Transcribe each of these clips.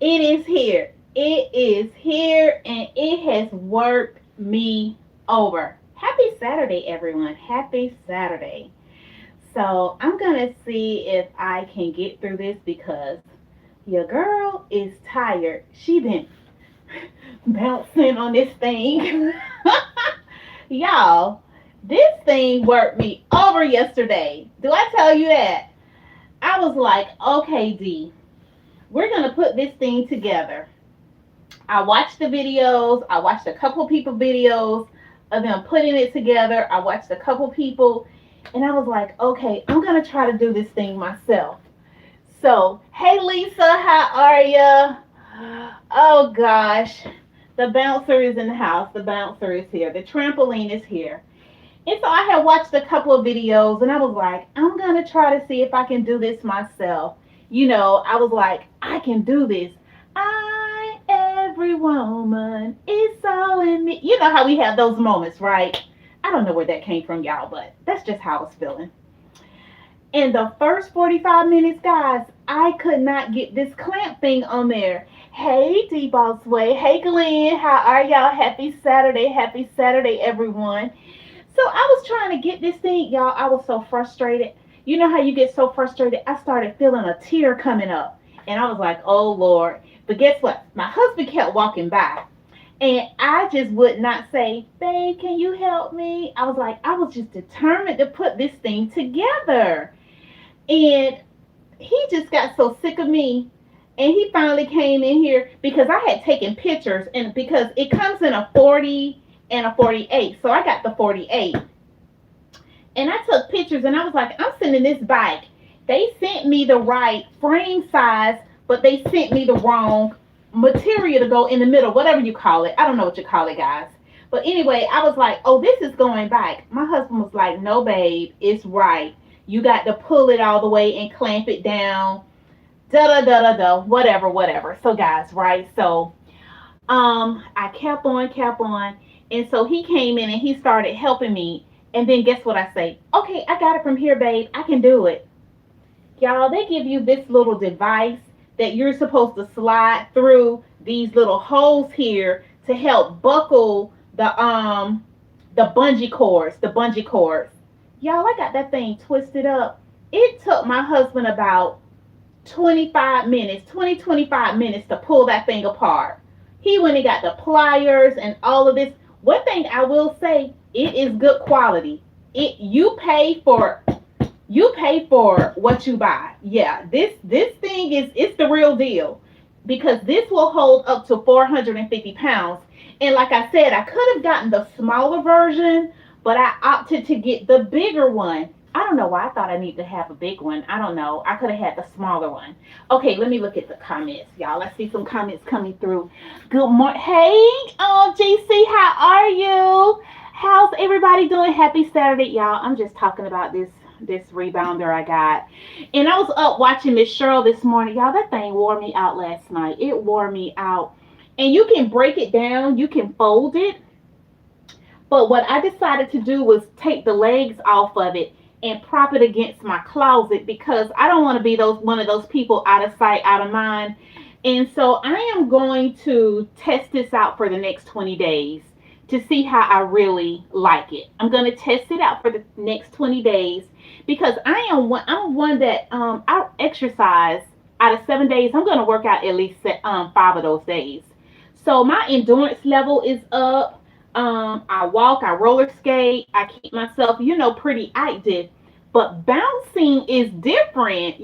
It is here. It is here and it has worked me over. Happy Saturday, everyone. Happy Saturday. So I'm going to see if I can get through this because your girl is tired. She been bouncing on this thing. Y'all, this thing worked me over yesterday. Do I tell you that? I was like, okay, D, we're going to put this thing together. I watched the videos. I watched a couple people videos of them putting it together. I watched a couple people and I was like, okay, I'm going to try to do this thing myself. So, hey Lisa, how are ya? Oh gosh, the bouncer is in the house. The bouncer is here. The trampoline is here. And so I had watched a couple of videos and I was like, I'm going to try to see if I can do this myself. I was like, I can do this. Every woman is so in me. You know how we have those moments, right? I don't know where that came from, y'all, but that's just how I was feeling. In the first 45 minutes, guys, I could not get this clamp thing on there. Hey, D-Boss Way. Hey, Glenn. How are y'all? Happy Saturday. Happy Saturday, everyone. So I was trying to get this thing, y'all. I was so frustrated. You know how you get so frustrated? I started feeling a tear coming up. And I was like, oh, Lord. But guess what? My husband kept walking by. And I just would not say, babe, can you help me? I was just determined to put this thing together. And he just got so sick of me. And he finally came in here because I had taken pictures. And because it comes in a 40 and a 48. So I got the 48. And I took pictures and I was like, I'm sending this bike. They sent me the right frame size, but they sent me the wrong material to go in the middle, whatever you call it. I don't know what you call it, guys. But anyway, I was like, oh, this is going back. My husband was like, no, babe, it's right. You got to pull it all the way and clamp it down. Da da da da da. Whatever. So, guys, right? So, I kept on. And so he came in and he started helping me. And then guess what I say? Okay, I got it from here, babe. I can do it. Y'all, they give you this little device that you're supposed to slide through these little holes here to help buckle the bungee cords. Y'all, I got that thing twisted up. It took my husband about 25 minutes to pull that thing apart. He went and got the pliers and all of this. One thing I will say, it is good quality. You pay for what you buy. Yeah, this thing it's the real deal because this will hold up to 450 pounds. And like I said, I could have gotten the smaller version, but I opted to get the bigger one. I don't know why I thought I needed to have a big one. I don't know. I could have had the smaller one. Okay, let me look at the comments, y'all. Let's see some comments coming through. Good morning. Hey, JC, how are you? How's everybody doing? Happy Saturday, y'all. I'm just talking about this rebounder I got. And I was up watching Miss Cheryl this morning. Y'all, that thing wore me out last night. It wore me out. And you can break it down. You can fold it. But what I decided to do was take the legs off of it and prop it against my closet because I don't want to be one of those people out of sight, out of mind. And so I am going to test this out for the next 20 days to see how I really like it. I'm going to test it out for the next 20 days because I'm one that I exercise out of 7 days. I'm going to work out at least 5 of those days. So my endurance level is up. I walk, I roller skate, I keep myself, pretty active. But bouncing is different.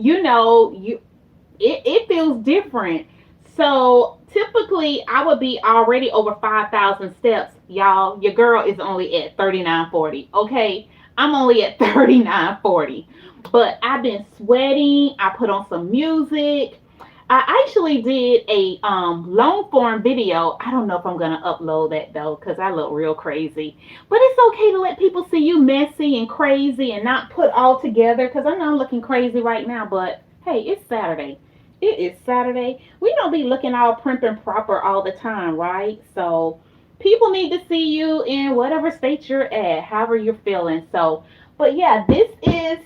It feels different. So typically I would be already over 5,000 steps. Y'all, your girl is only at 3940. Okay, I'm only at 3940. But I've been sweating. I put on some music. I actually did a long form video. I don't know if I'm gonna upload that though, because I look real crazy. But it's okay to let people see you messy and crazy and not put all together. Because I know I'm looking crazy right now, but hey, it's Saturday. It is Saturday. We don't be looking all prim and proper all the time, right? So people need to see you in whatever state you're at, however you're feeling. So, but yeah, this is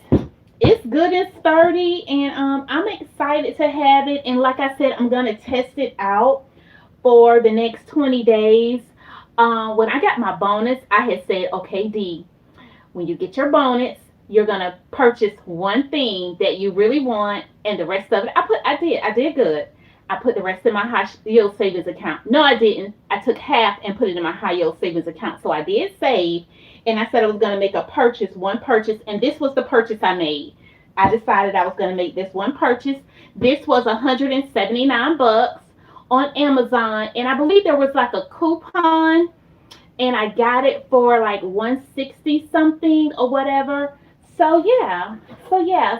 It's good and sturdy, and I'm excited to have it. And like I said, I'm gonna test it out for the next 20 days. When I got my bonus, I had said, okay, D, when you get your bonus, you're gonna purchase one thing that you really want, and the rest of it, I did good. I put the rest in my high yield savings account. No, I didn't. I took half and put it in my high yield savings account. So I did save, and I said I was gonna make a purchase, one purchase, and this was the purchase I made. I decided I was gonna make this one purchase. This was 179 bucks on Amazon, and I believe there was like a coupon, and I got it for like 160 something or whatever. So yeah.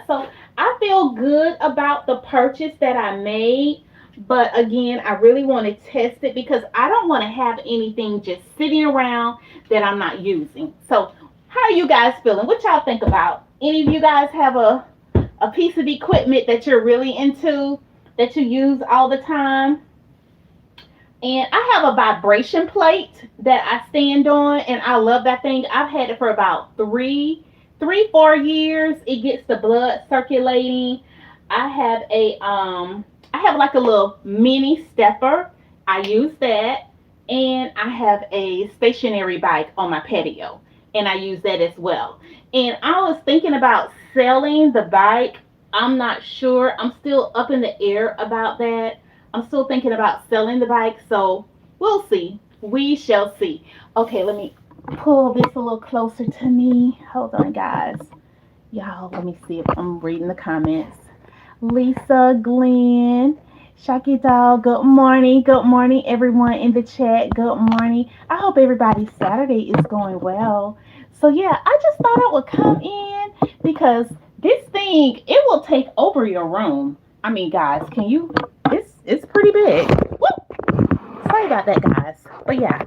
So I feel good about the purchase that I made. But again, I really want to test it because I don't want to have anything just sitting around that I'm not using. So how are you guys feeling? What y'all think about? Any of you guys have a piece of equipment that you're really into, that you use all the time? And I have a vibration plate that I stand on, and I love that thing. I've had it for about 4 years. It gets the blood circulating. I have I have like a little mini stepper. I use that, and I have a stationary bike on my patio, and I use that as well. And I was thinking about selling the bike. I'm not sure. I'm still up in the air about that. I'm still thinking about selling the bike, so we'll see. We shall see. Okay, let me pull this a little closer to me. Hold on, guys. Y'all, let me see if I'm reading the comments. Lisa, Glenn, Shaki Doll, good morning. Good morning, everyone in the chat. Good morning. I hope everybody's Saturday is going well. So, yeah, I just thought I would come in because this thing, it will take over your room. I mean, guys, can you? It's pretty big. Woo! Sorry about that, guys. But yeah,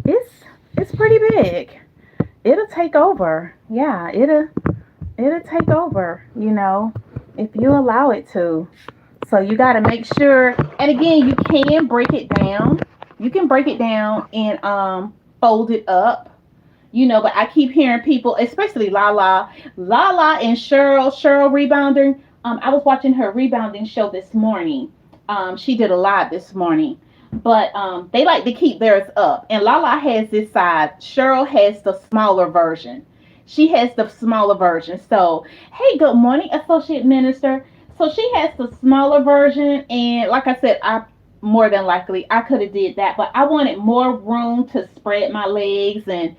it's pretty big. It'll take over. Yeah, it'll take over, if you allow it to. So you got to make sure, and again, you can break it down. You can break it down and fold it up. But I keep hearing people, especially Lala and Cheryl Rebounder. I was watching her rebounding show this morning. She did a live this morning, but they like to keep theirs up. And Lala has this size. Cheryl has the smaller version. She has the smaller version. So, hey, good morning, Associate Minister. So she has the smaller version, and like I said, I more than likely I could have did that, but I wanted more room to spread my legs and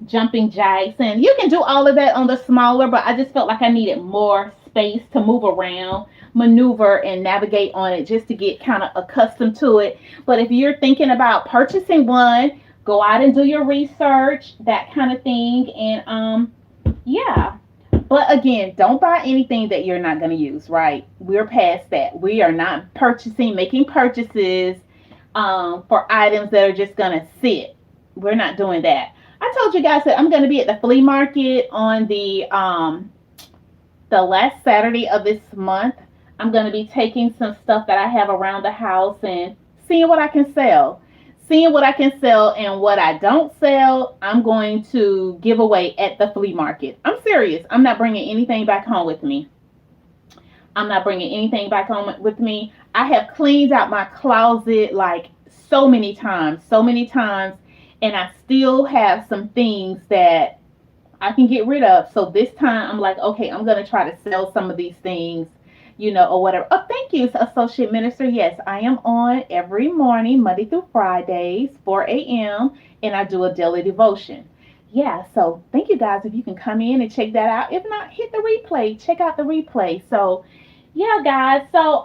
jumping jacks, and you can do all of that on the smaller, but I just felt like I needed more space to move around, maneuver, and navigate on it just to get kind of accustomed to it. But if you're thinking about purchasing one, go out and do your research, that kind of thing, and yeah. But again, don't buy anything that you're not going to use, right? We're past that. We are not making purchases for items that are just going to sit. We're not doing that. I told you guys that I'm going to be at the flea market on the last Saturday of this month. I'm going to be taking some stuff that I have around the house and seeing what I can sell. Seeing what I can sell, and what I don't sell, I'm going to give away at the flea market. I'm serious. I'm not bringing anything back home with me. I'm not bringing anything back home with me. I have cleaned out my closet like so many times, and I still have some things that I can get rid of. So this time I'm like, okay, I'm going to try to sell some of these things, or whatever. Oh, thank you, Associate Minister. Yes, I am on every morning, Monday through Fridays, 4 a.m., and I do a daily devotion. Yeah, so thank you guys if you can come in and check that out. If not, hit the replay. Check out the replay. So, yeah, guys. So,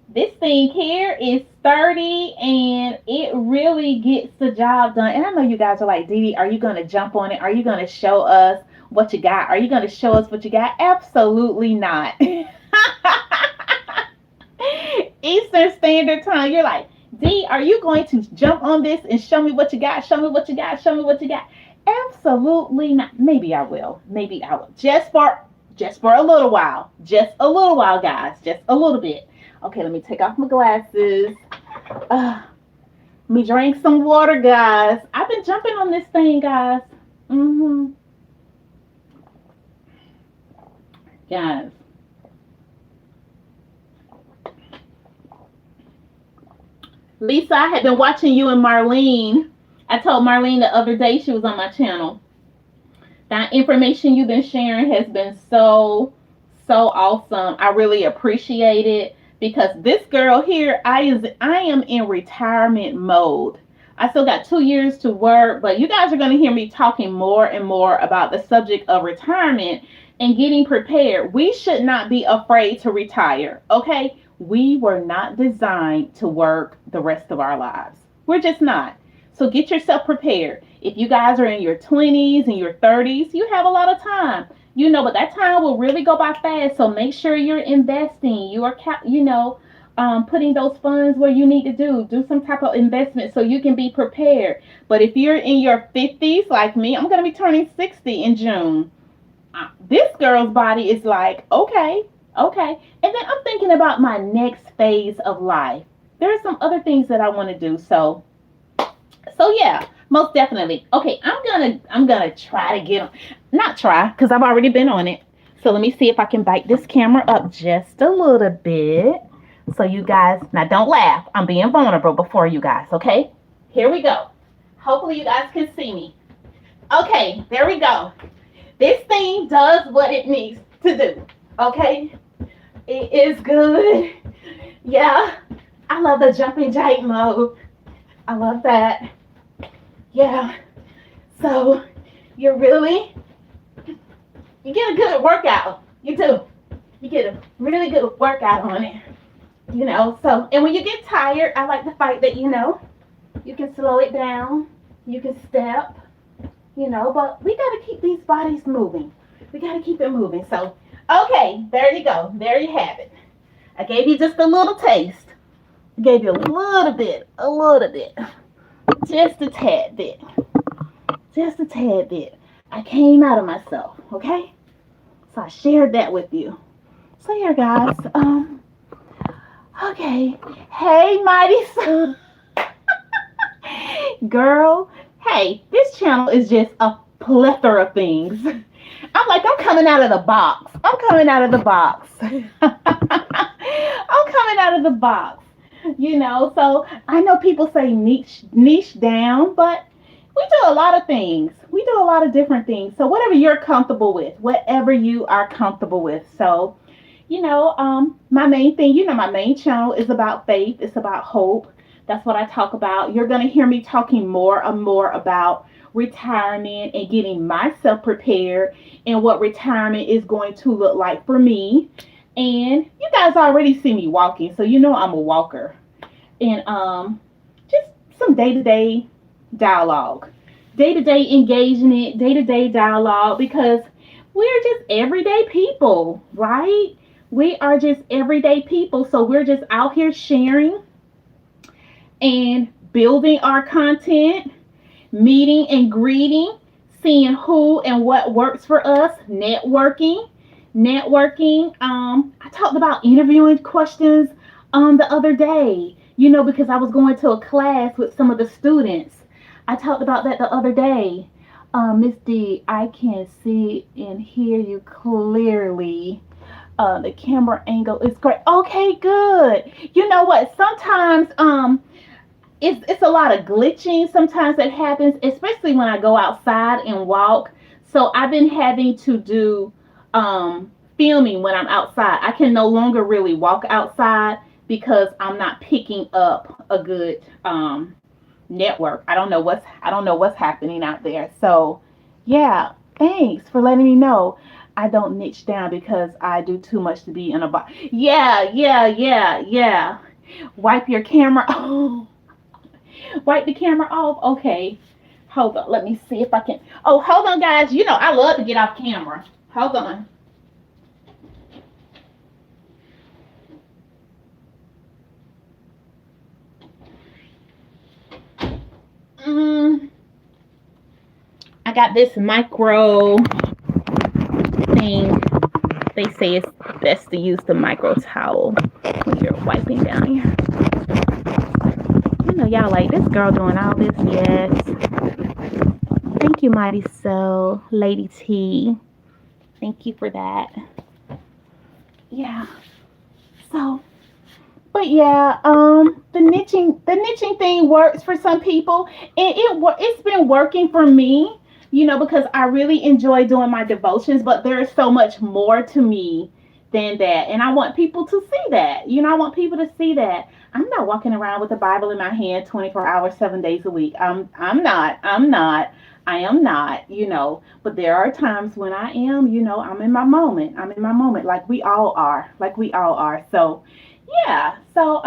this thing here is 30, and it really gets the job done. And I know you guys are like, Dee Dee, are you going to jump on it? Are you going to show us what you got? Are you going to show us what you got? Absolutely not. Eastern Standard Time. You're like, Dee, are you going to jump on this and show me what you got? Show me what you got. Show me what you got. Absolutely not. Maybe I will. Maybe I will. Just for a little while. Just a little while, guys. Just a little bit. Okay, let me take off my glasses. Let me drink some water, guys. I've been jumping on this thing, guys. Guys, Lisa, I had been watching you and Marlene. I told Marlene the other day she was on my channel. That information you've been sharing has been so awesome. I really appreciate it because this girl here, I am in retirement mode. I still got 2 years to work, but you guys are going to hear me talking more and more about the subject of retirement and getting prepared. We should not be afraid to retire, okay? We were not designed to work the rest of our lives. We're just not. So get yourself prepared. If you guys are in your 20s and your 30s, you have a lot of time. But that time will really go by fast. So make sure you're investing. You are, putting those funds where you need to do some type of investment so you can be prepared. But if you're in your 50s like me, I'm going to be turning 60 in June. This girl's body is like, okay. And then I'm thinking about my next phase of life. There are some other things that I want to do. So yeah, most definitely. Okay, I'm gonna try to get not try, because I've already been on it. So let me see if I can bite this camera up just a little bit. So you guys, now don't laugh. I'm being vulnerable before you guys, okay? Here we go. Hopefully you guys can see me. Okay, there we go. This thing does what it needs to do. Okay? It is good. Yeah. I love the jumping jack mode. I love that. Yeah. So you get a good workout. You do. You get a really good workout on it. So, and when you get tired, I like the fact that, you can slow it down. You can step, but we got to keep these bodies moving. We got to keep it moving. So, okay, there you go. There you have it. I gave you just a little taste. I gave you a little bit, just a tad bit, I came out of myself, okay? So I shared that with you. So here, guys, okay. Hey, Mighty Son. Girl, hey, this channel is just a plethora of things. I'm coming out of the box. I'm coming out of the box. So I know people say niche down, but we do a lot of things. We do a lot of different things. So whatever you're comfortable with, whatever you are comfortable with. So, my main thing, my main channel is about faith. It's about hope. That's what I talk about. You're going to hear me talking more and more about retirement and getting myself prepared and what retirement is going to look like for me. And you guys already see me walking, so I'm a walker. And just some day-to-day dialogue, day-to-day engagement, day-to-day dialogue, because we're just everyday people, right? We are just everyday people, so we're just out here sharing and building our content, meeting and greeting, seeing who and what works for us, networking. I talked about interviewing questions the other day, because I was going to a class with some of the students. I talked about that the other day. Miss D, I can see and hear you clearly. The camera angle is great. Okay, good. You know what? Sometimes it's a lot of glitching. Sometimes it happens, especially when I go outside and walk. So I've been having to do filming when I'm outside. I can no longer really walk outside because I'm not picking up a good network. I don't know what's happening out there. So yeah, thanks for letting me know. I don't niche down because I do too much to be in a box. Yeah. Wipe your camera. Oh, wipe the camera off. Okay. Hold on. Let me see if I can. Oh, hold on, guys. I love to get off camera. Hold on. I got this micro thing. They say it's best to use the micro towel when you're wiping down here. Y'all like this girl doing all this. Yes. Thank you, Mighty Soul, Lady T. Thank you for that. Yeah. So, but yeah, the niching thing works for some people, and it's been working for me, because I really enjoy doing my devotions. But there is so much more to me than that, and I want people to see that. I want people to see that I'm not walking around with the Bible in my hand 24 hours, 7 days a week. I'm not. I'm not. I am not. But there are times when I am. I'm in my moment. I'm in my moment, like we all are. Like we all are. So yeah. So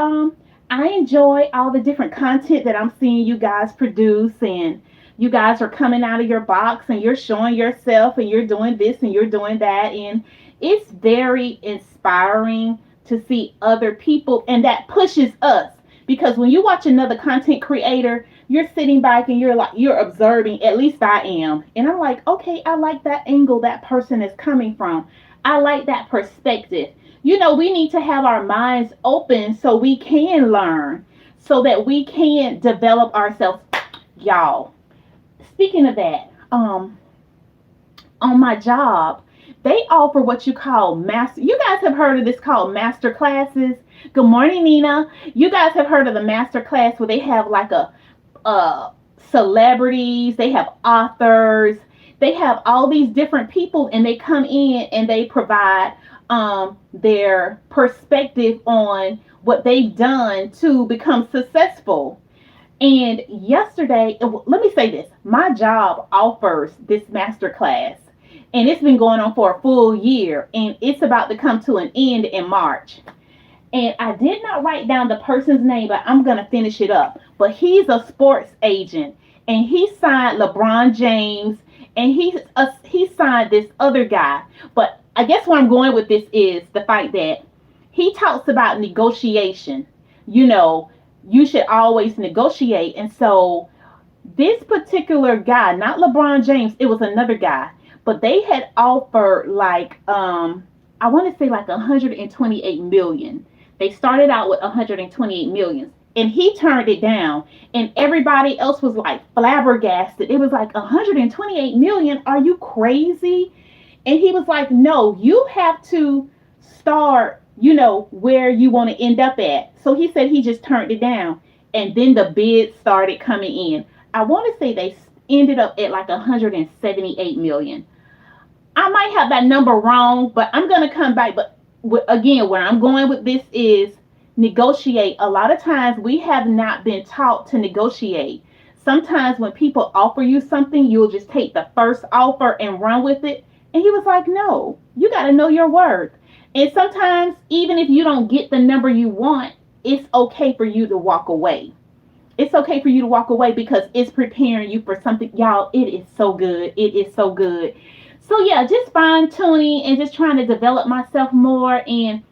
I enjoy all the different content that I'm seeing you guys produce, and you guys are coming out of your box and you're showing yourself and you're doing this and you're doing that, and it's very inspiring to see other people, and that pushes us, because when you watch another content creator, you're sitting back and you're observing. At least I am, and I'm like, okay, I like that angle that person is coming from. I like that perspective. We need to have our minds open so we can learn, so that we can develop ourselves. Y'all, speaking of that, on my job, they offer what you call master. You guys have heard of this called master classes. Good morning, Nina. You guys have heard of the master class where they have like uh celebrities, they have authors, they have all these different people, and they come in and they provide their perspective on what they've done to become successful. And yesterday, let me say this, my job offers this master class, and it's been going on for a full year, and it's about to come to an end in March. And I did not write down the person's name, but I'm going to finish it up. But he's a sports agent, and he signed LeBron James, and he signed this other guy. But I guess where I'm going with this is the fact that he talks about negotiation. You know, you should always negotiate. And so this particular guy, not LeBron James, it was another guy, but they had offered like I want to say like 128 million. They started out with 128 million, and he turned it down, and everybody else was like flabbergasted. It was like 128 million, are you crazy? And he was like, no, you have to start, where you want to end up at. So he said he just turned it down, and then the bids started coming in. I want to say they ended up at like 178 million. I might have that number wrong, but I'm going to come back. But again, where I'm going with this is negotiate. A lot of times we have not been taught to negotiate. Sometimes when people offer you something, you'll just take the first offer and run with it. And he was like, no, you got to know your worth. And sometimes, even if you don't get the number you want, it's okay for you to walk away. It's okay for you to walk away because it's preparing you for something. Y'all, it is so good. It is so good. So yeah, just fine tuning and just trying to develop myself more. And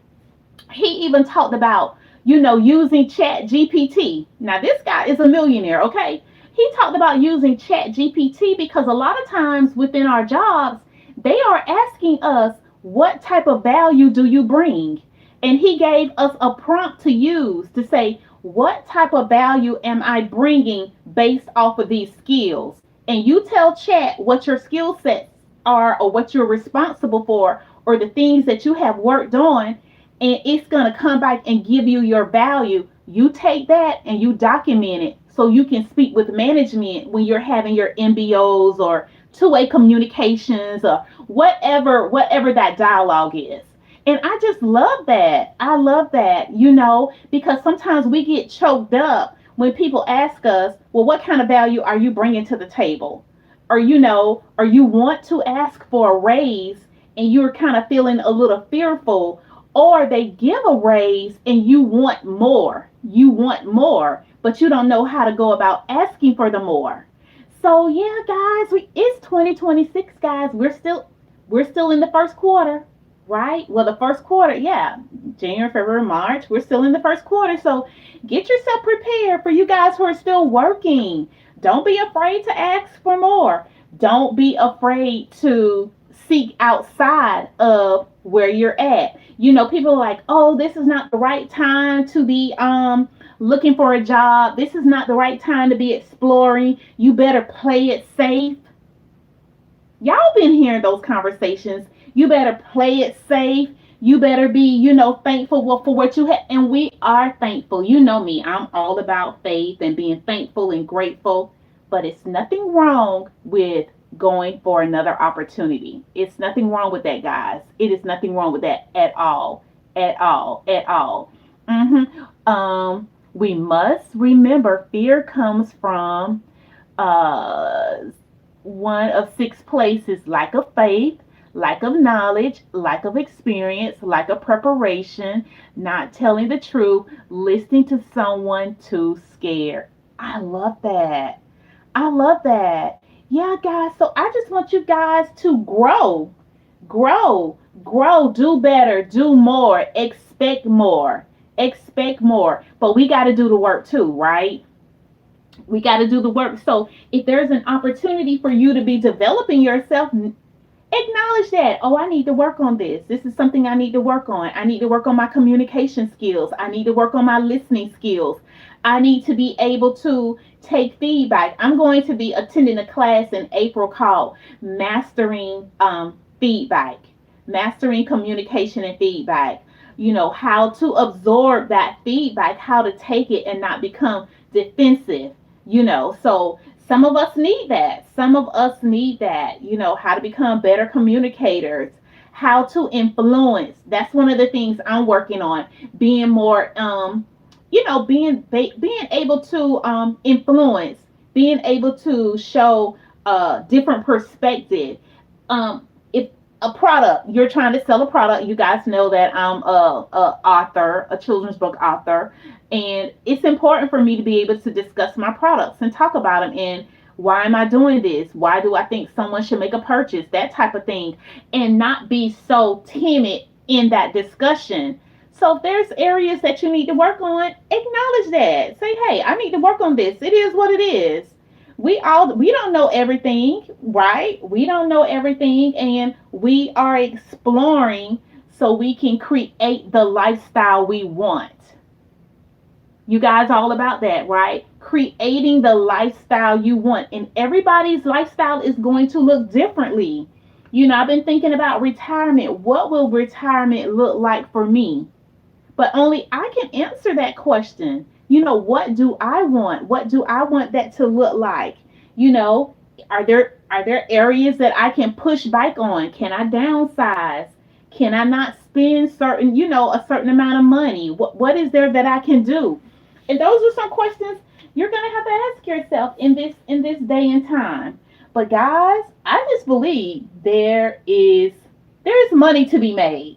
he even talked about, using Chat GPT. Now this guy is a millionaire, okay? He talked about using Chat GPT because a lot of times within our jobs, they are asking us, what type of value do you bring? And he gave us a prompt to use to say, what type of value am I bringing based off of these skills? And you tell Chat what your skill sets are, or what you're responsible for, or the things that you have worked on, and it's going to come back and give you your value. You take that and you document it so you can speak with management when you're having your MBOs or two-way communications or whatever that dialogue is. And I just love that. I love that, because sometimes we get choked up when people ask us, well, what kind of value are you bringing to the table? Or you want to ask for a raise and you're kind of feeling a little fearful, or they give a raise and you want more. You want more, but you don't know how to go about asking for the more. So yeah, guys, it's 2026, guys. We're still in the first quarter, right? Well, the first quarter, yeah, January, February, March. We're still in the first quarter, so get yourself prepared for you guys who are still working. Don't be afraid to ask for more. Don't be afraid to seek outside of where you're at. People are like, oh, this is not the right time to be looking for a job. This is not the right time to be exploring. You better play it safe. Y'all been hearing those conversations. You better play it safe. You better be, thankful for what you have. And we are thankful. You know me, I'm all about faith and being thankful and grateful. But it's nothing wrong with going for another opportunity. It's nothing wrong with that, guys. It is nothing wrong with that at all. At all. At all. We must remember fear comes from uh, one of six places: lack of faith, lack of knowledge, lack of experience, lack of preparation, not telling the truth, listening to someone too scared. I love that. I love that. Yeah, guys. So I just want you guys to grow, grow, grow, do better, do more, expect more. But we got to do the work too, right? We got to do the work. So if there's an opportunity for you to be developing yourself, acknowledge that. Oh, I need to work on this. This is something I need to work on. I need to work on my communication skills. I need to work on my listening skills. I need to be able to take feedback. I'm going to be attending a class in April called Mastering Feedback, Mastering Communication and Feedback. How to absorb that feedback, how to take it and not become defensive. So some of us need that. Some of us need that. How to become better communicators, how to influence. That's one of the things I'm working on. Being more, being able to influence, being able to show different perspective. If a product, you're trying to sell a product, you guys know that I'm a author, a children's book author, and it's important for me to be able to discuss my products and talk about them, and why am I doing this? Why do I think someone should make a purchase? That type of thing, and not be so timid in that discussion. So if there's areas that you need to work on, acknowledge that. Say, hey, I need to work on this. It is what it is. We don't know everything, right? We don't know everything, and we are exploring so we can create the lifestyle we want. You guys all about that, right? Creating the lifestyle you want. And everybody's lifestyle is going to look differently. I've been thinking about retirement. What will retirement look like for me? But only I can answer that question. What do I want? What do I want that to look like? Are there areas that I can push back on? Can I downsize? Can I not spend a certain amount of money? What is there that I can do? And those are some questions you're gonna have to ask yourself in this day and time. But guys, I just believe there is money to be made.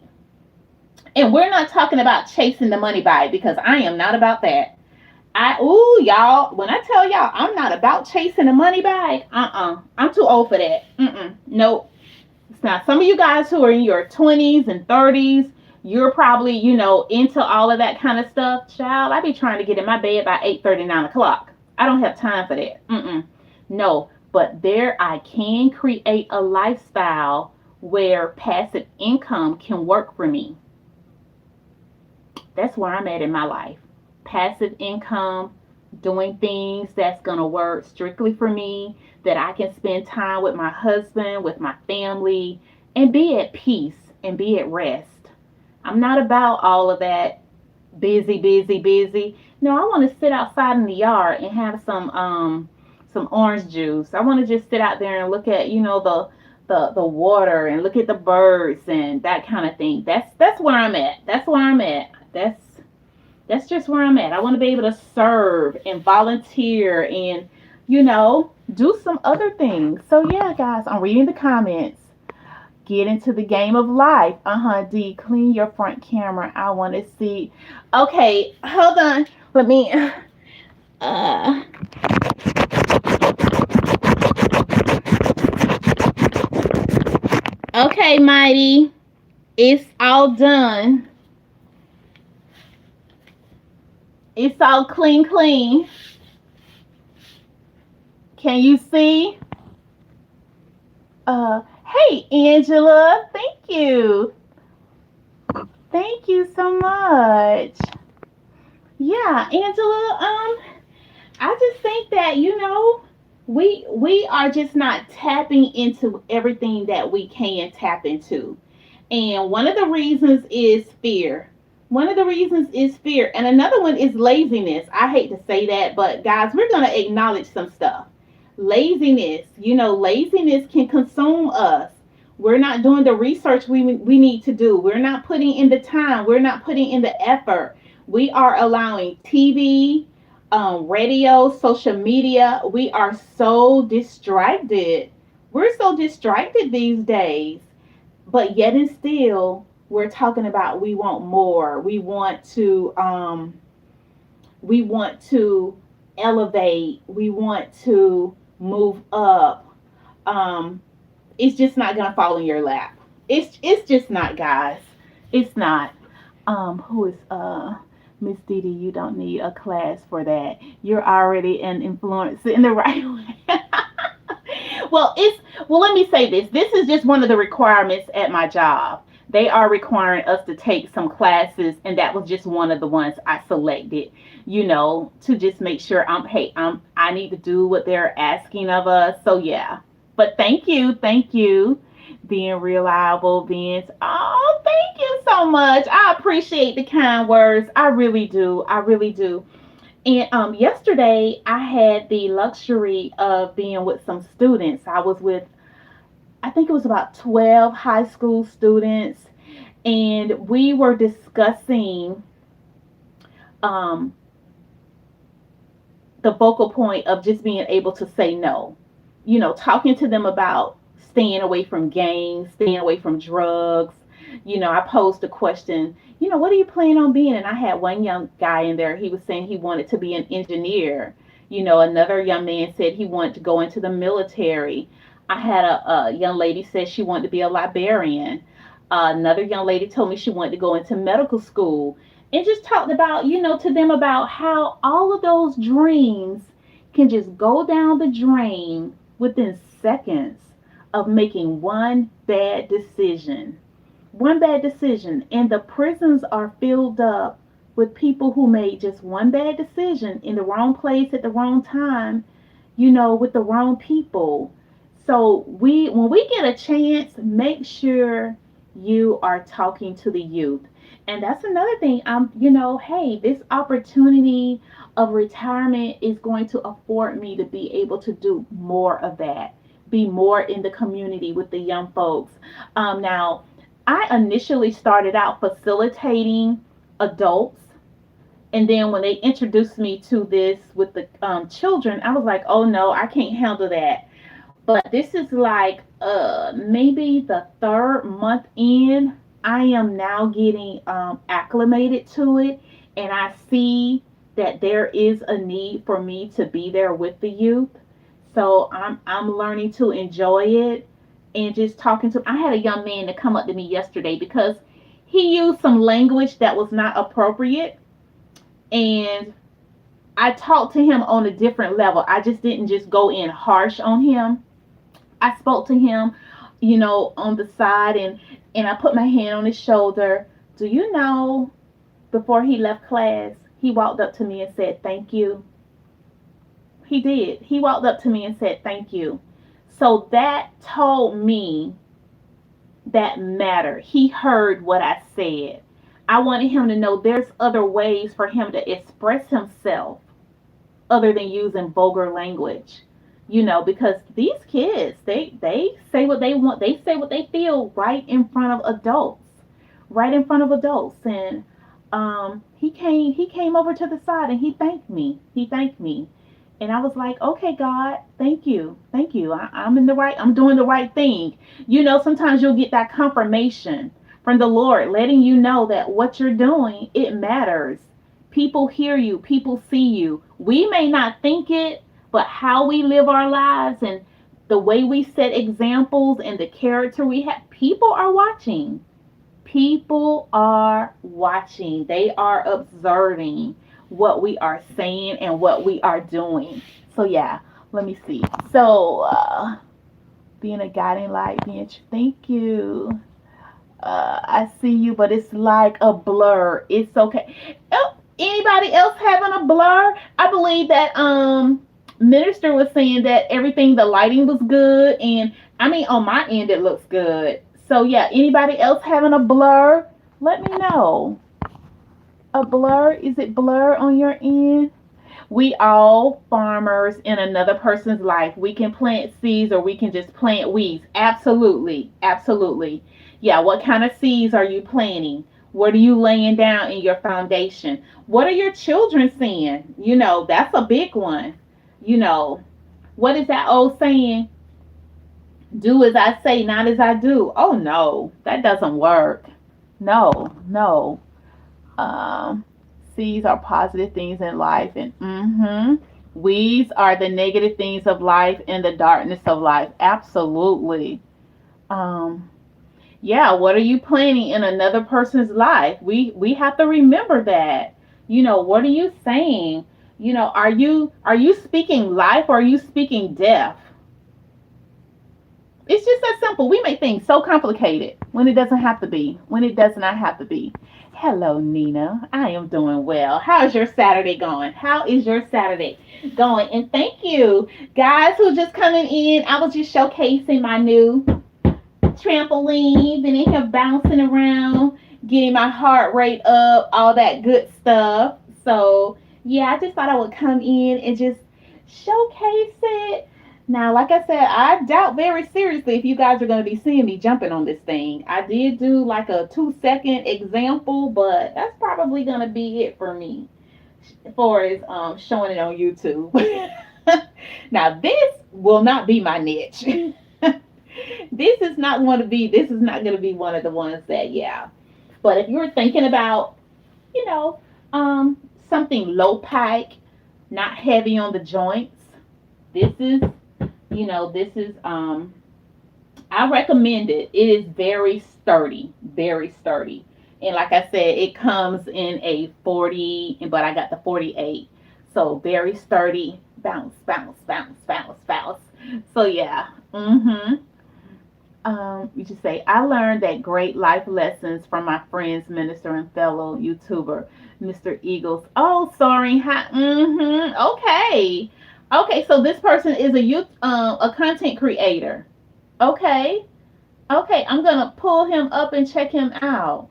And we're not talking about chasing the money bag, because I am not about that. Y'all, when I tell y'all I'm not about chasing the money bag, I'm too old for that. Nope. Now, some of you guys who are in your 20s and 30s, you're probably, into all of that kind of stuff. Child, I be trying to get in my bed by 8:30, 9 o'clock. I don't have time for that. No, but I can create a lifestyle where passive income can work for me. That's where I'm at in my life. Passive income, doing things that's going to work strictly for me, that I can spend time with my husband, with my family, and be at peace and be at rest. I'm not about all of that busy, busy, busy. No, I want to sit outside in the yard and have some orange juice. I want to just sit out there and look at, the water, and look at the birds and that kind of thing. That's where I'm at. That's where I'm at. That's just where I'm at. I want to be able to serve and volunteer and, do some other things. So yeah, guys, I'm reading the comments. Get into the game of life. D, clean your front camera. I want to see. Okay, hold on. Let me. Okay, Mighty. It's all done. It's all clean, clean. Can you see? Hey, Angela. Thank you. Thank you so much. Yeah, Angela, I just think that, we are just not tapping into everything that we can tap into. And one of the reasons is fear. One of the reasons is fear. And another one is laziness. I hate to say that, but guys, we're going to acknowledge some stuff. Laziness, laziness can consume us. We're not doing the research we need to do. We're not putting in the time. We're not putting in the effort. We are allowing TV, radio, social media. We are so distracted. We're so distracted these days, but yet and still we're talking about we want more. We want to elevate. We want to move up. um it's just not gonna fall in your lap. It's just not, guys. It's not. Who is Miss Didi? You don't need a class for that. You're already an influencer in the right way. Well, let me say this. This is just one of the requirements at my job. They are requiring us to take some classes, and that was just one of the ones I selected, to just make sure I need to do what they're asking of us. So yeah. But thank you. Being reliable, thank you so much. I appreciate the kind words. I really do. I really do. And yesterday, I had the luxury of being with some students. I was with, I think it was about 12 high school students, and we were discussing um, the focal point of just being able to say no. Talking to them about staying away from gangs, staying away from drugs. I posed a question, what are you planning on being? And I had one young guy in there, he was saying he wanted to be an engineer. Another young man said he wanted to go into the military. I had a young lady said she wanted to be a librarian. Another young lady told me she wanted to go into medical school, and just talked about, to them about how all of those dreams can just go down the drain within seconds of making one bad decision. One bad decision. And the prisons are filled up with people who made just one bad decision in the wrong place at the wrong time, with the wrong people. So when we get a chance, make sure you are talking to the youth. And that's another thing. Hey, this opportunity of retirement is going to afford me to be able to do more of that, be more in the community with the young folks. Now, I initially started out facilitating adults. And then when they introduced me to this with the children, I was like, oh no, I can't handle that. But this is like maybe the third month in. I am now getting acclimated to it, and I see that there is a need for me to be there with the youth. So I'm learning to enjoy it, and just talking to. I had a young man to come up to me yesterday because he used some language that was not appropriate, and I talked to him on a different level. I just didn't just go in harsh on him. I spoke to him, on the side, and I put my hand on his shoulder. Do you know, before he left class, he walked up to me and said, thank you. He did. He walked up to me and said, thank you. So that told me that mattered. He heard what I said. I wanted him to know there's other ways for him to express himself other than using vulgar language. Because these kids, they say what they want, they say what they feel right in front of adults. Right in front of adults. And he came over to the side and he thanked me. He thanked me. And I was like, okay, God, thank you. Thank you. I'm doing the right thing. Sometimes you'll get that confirmation from the Lord, letting you know that what you're doing, it matters. People hear you, people see you. We may not think it, but how we live our lives and the way we set examples and the character we have, people are watching. People are watching. They are observing what we are saying and what we are doing. So yeah, let me see. So being a guiding light, thank you. I see you, but it's like a blur. It's okay. Oh, anybody else having a blur? I believe that Minister was saying that everything, the lighting was good, and I mean on my end it looks good. So yeah, anybody else having a blur? Let me know. A blur? Is it blur on your end? We all farmers in another person's life. We can plant seeds or we can just plant weeds. Absolutely. Absolutely. Yeah, what kind of seeds are you planting? What are you laying down in your foundation? What are your children seeing? That's a big one. You know, what is that old saying? Do as I say, not as I do. Oh no, that doesn't work. No, no. Um, Seeds are positive things in life, and weeds are the negative things of life and the darkness of life. Absolutely. Um, yeah. What are you planning in another person's life? We have to remember that. What are you saying? Are you speaking life or are you speaking death? It's just that simple. We make things so complicated when it doesn't have to be. When it does not have to be. Hello, Nina. I am doing well. How's your Saturday going? How is your Saturday going? And thank you, guys, who just coming in. I was just showcasing my new trampoline. Been in here bouncing around, getting my heart rate up, all that good stuff. So yeah, I just thought I would come in and just showcase it. Now, like I said, I doubt very seriously if you guys are going to be seeing me jumping on this thing. I did do like a 2-second example, but that's probably going to be it for me as far as showing it on YouTube. Now, this will not be my niche. This is not going to be one of the ones that, yeah. But if you're thinking about, you know, um, something low pike, not heavy on the joints, this is I recommend it. It is very sturdy, very sturdy. And like I said, it comes in a 40, but I got the 48. So very sturdy. Bounce, bounce, bounce, bounce, bounce. So yeah. You just say, I learned that great life lessons from my friends, minister and fellow YouTuber, Mr. Eagles. Oh, sorry. Okay. Okay, so this person is a content creator. Okay. Okay, I'm gonna pull him up and check him out.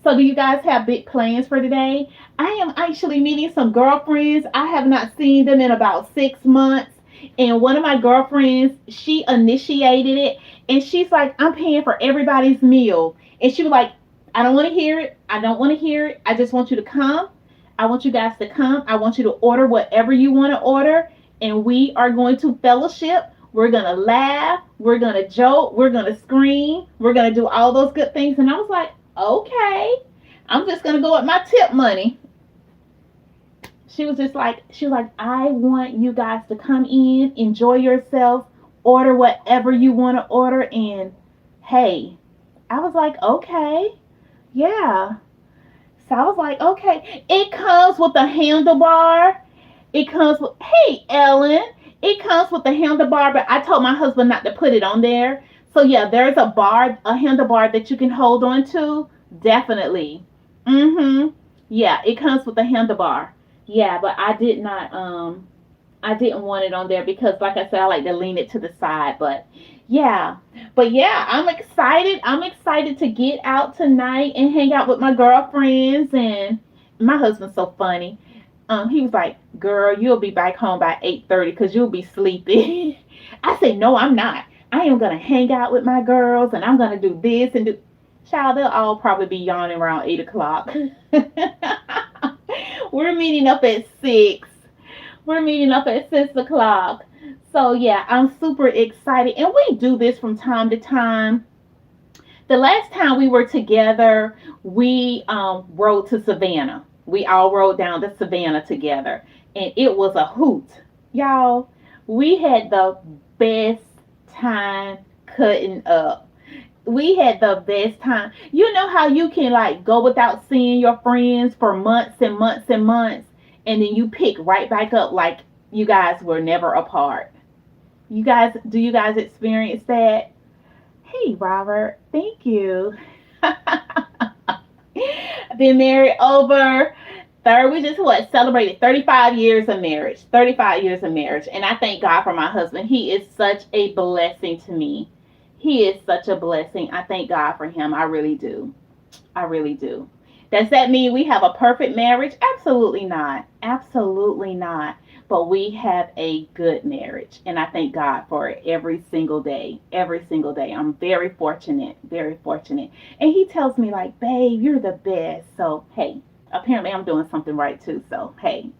So do you guys have big plans for today? I am actually meeting some girlfriends. I have not seen them in about 6 months. And one of my girlfriends, she initiated it. And she's like, I'm paying for everybody's meal. And she was like, I don't want to hear it. I don't want to hear it. I just want you to come. I want you guys to come. I want you to order whatever you want to order. And we are going to fellowship. We're going to laugh. We're going to joke. We're going to scream. We're going to do all those good things. And I was like, okay, I'm just going to go with my tip money. She was like, I want you guys to come in, enjoy yourself, order whatever you want to order. And hey, I was like, okay, yeah. So I was like, okay, it comes with a handlebar. It comes with, hey, Ellen, it comes with the handlebar, but I told my husband not to put it on there. So yeah, there's a handlebar that you can hold on to. Definitely. Yeah, it comes with a handlebar. Yeah, but I didn't want it on there because like I said, I like to lean it to the side, yeah. But yeah, I'm excited. I'm excited to get out tonight and hang out with my girlfriends. And my husband's so funny. He was like, girl, you'll be back home by 8:30 because you'll be sleepy. I said, no, I'm not. I am going to hang out with my girls and I'm going to do this and do. Child, they'll all probably be yawning around 8 o'clock. We're meeting up at 6. We're meeting up at 6 o'clock. So yeah, I'm super excited. And we do this from time to time. The last time we were together, we rode to Savannah. We all rode down to Savannah together. And it was a hoot. Y'all, we had the best time cutting up. We had the best time. You know how you can like go without seeing your friends for months and months and months, and then you pick right back up like you guys were never apart. Do you guys experience that? Hey, Robert, thank you. Been married over we just celebrated 35 years of marriage. 35 years of marriage, and I thank God for my husband. He is such a blessing to me. He is such a blessing. I thank God for him. I really do. I really do. Does that mean we have a perfect marriage? Absolutely not. Absolutely not. But we have a good marriage. And I thank God for it every single day. Every single day. I'm very fortunate. Very fortunate. And he tells me, like, babe, you're the best. So, hey, apparently I'm doing something right too. So, hey.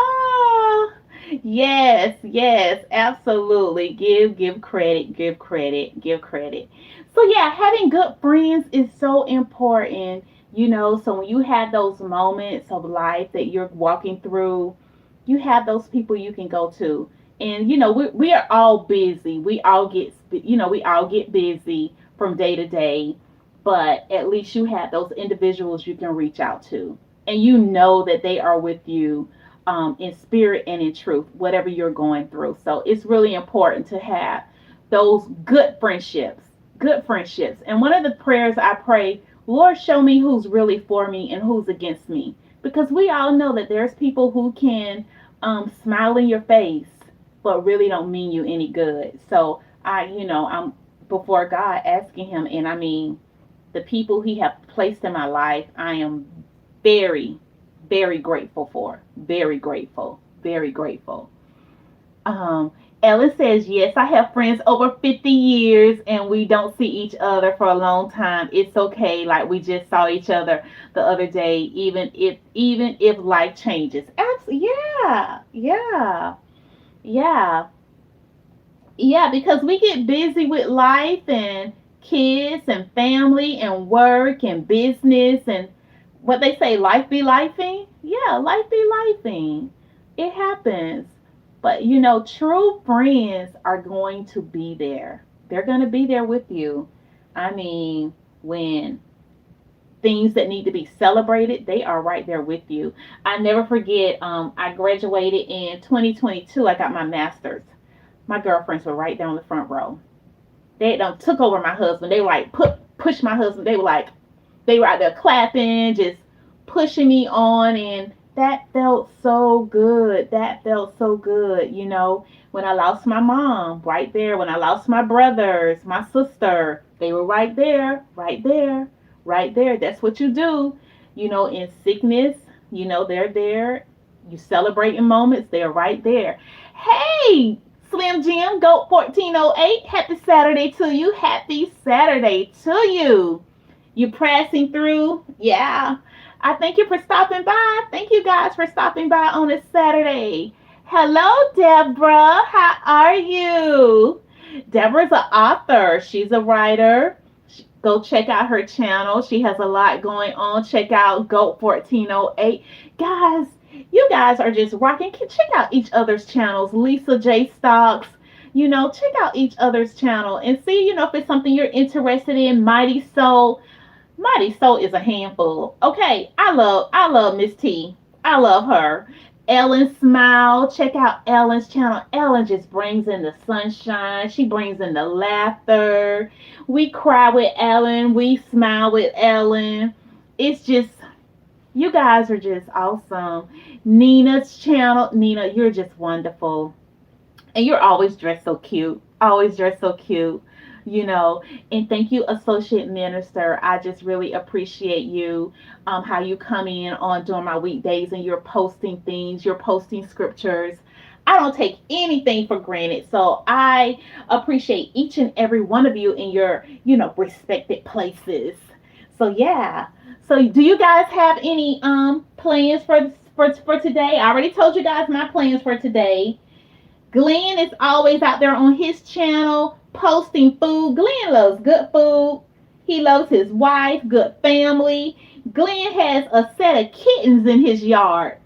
Oh, yes, yes, absolutely. Give credit, give credit, give credit. So yeah, having good friends is so important, so when you have those moments of life that you're walking through, you have those people you can go to. And we are all busy. We all get busy from day to day, but at least you have those individuals you can reach out to, and you know that they are with you, in spirit and in truth, whatever you're going through. So it's really important to have those good friendships, good friendships. And one of the prayers I pray, Lord, show me who's really for me and who's against me. Because we all know that there's people who can, smile in your face, but really don't mean you any good. So I'm before God asking him, and I mean, the people he have placed in my life, I am very, very grateful for. Very grateful. Very grateful. Um, Ellen says, yes, I have friends over 50 years and we don't see each other for a long time. It's okay. Like we just saw each other the other day, even if life changes. Absolutely. Yeah. Yeah. Yeah. Yeah, because we get busy with life and kids and family and work and business and what they say, life be lifing. Yeah, life be lifing. It happens. But true friends are going to be there. They're going to be there with you. I mean, when things that need to be celebrated, they are right there with you. I never forget, I graduated in 2022. I got my master's. My girlfriends were right there on the front row. They done took over my husband. They were like push my husband. They were out there clapping, just pushing me on, and that felt so good. That felt so good. When I lost my mom, right there. When I lost my brothers, my sister, they were right there, right there, right there. That's what you do. In sickness, they're there. You celebrating moments, they're right there. Hey, Slim Jim, Goat 1408, happy Saturday to you. Happy Saturday to you. You pressing through? Yeah. I thank you for stopping by. Thank you guys for stopping by on a Saturday. Hello, Deborah. How are you? Deborah's an author. She's a writer. Go check out her channel. She has a lot going on. Check out Goat 1408. Guys, you guys are just rocking. Check out each other's channels. Lisa J. Stocks. Check out each other's channel and see, if it's something you're interested in. Mighty Soul. Mighty Soul is a handful. Okay, I love Miss T. I love her. Ellen Smile. Check out Ellen's channel. Ellen just brings in the sunshine. She brings in the laughter. We cry with Ellen. We smile with Ellen. It's just, you guys are just awesome. Nina's channel. Nina, you're just wonderful. And you're always dressed so cute. Always dressed so cute. And thank you, Associate Minister. I just really appreciate you, how you come in on during my weekdays and you're posting things, you're posting scriptures. I don't take anything for granted. So I appreciate each and every one of you in your, respected places. So yeah. So do you guys have any plans for today? I already told you guys my plans for today. Glenn is always out there on his channel posting food. Glenn loves good food. He loves his wife, good family. Glenn has a set of kittens in his yard.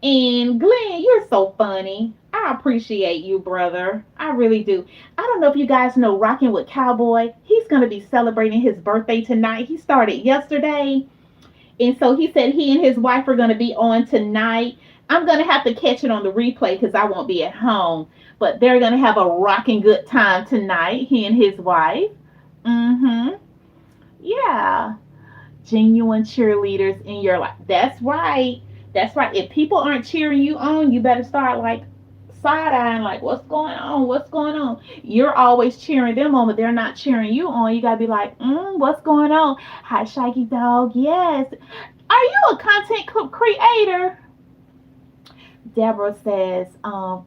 And Glenn, you're so funny. I appreciate you, brother. I really do. I don't know if you guys know Rockin' with Cowboy. He's going to be celebrating his birthday tonight. He started yesterday. And so he said he and his wife are going to be on tonight. I'm going to have to catch it on the replay because I won't be at home. But they're going to have a rocking good time tonight, he and his wife. Mm-hmm. Yeah. Genuine cheerleaders in your life. That's right. That's right. If people aren't cheering you on, you better start side eyeing like, what's going on? What's going on? You're always cheering them on, but they're not cheering you on. You gotta be like, what's going on? Hi, Shaggy Dog. Yes. Are you a content creator? Deborah says,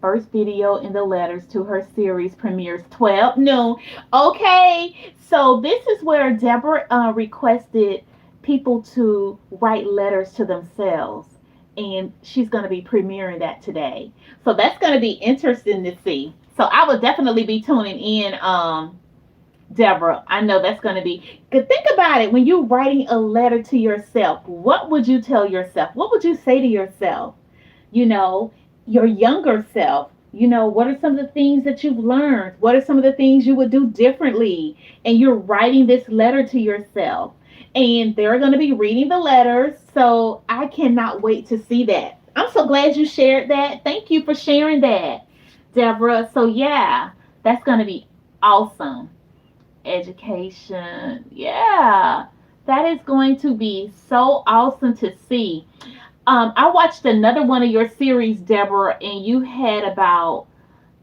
first video in the letters to her series premieres 12 noon. Okay, so this is where Deborah requested people to write letters to themselves, and she's going to be premiering that today. So that's going to be interesting to see. So I will definitely be tuning in, Deborah. I know that's going to be good. Think about it. When you're writing a letter to yourself, what would you tell yourself? What would you say to yourself? You know, your younger self. What are some of the things that you've learned? What are some of the things you would do differently? And you're writing this letter to yourself. And they're going to be reading the letters. So I cannot wait to see that. I'm so glad you shared that. Thank you for sharing that, Deborah. So, yeah, that's going to be awesome. Education. Yeah, that is going to be so awesome to see. I watched another one of your series, Deborah, and you had about,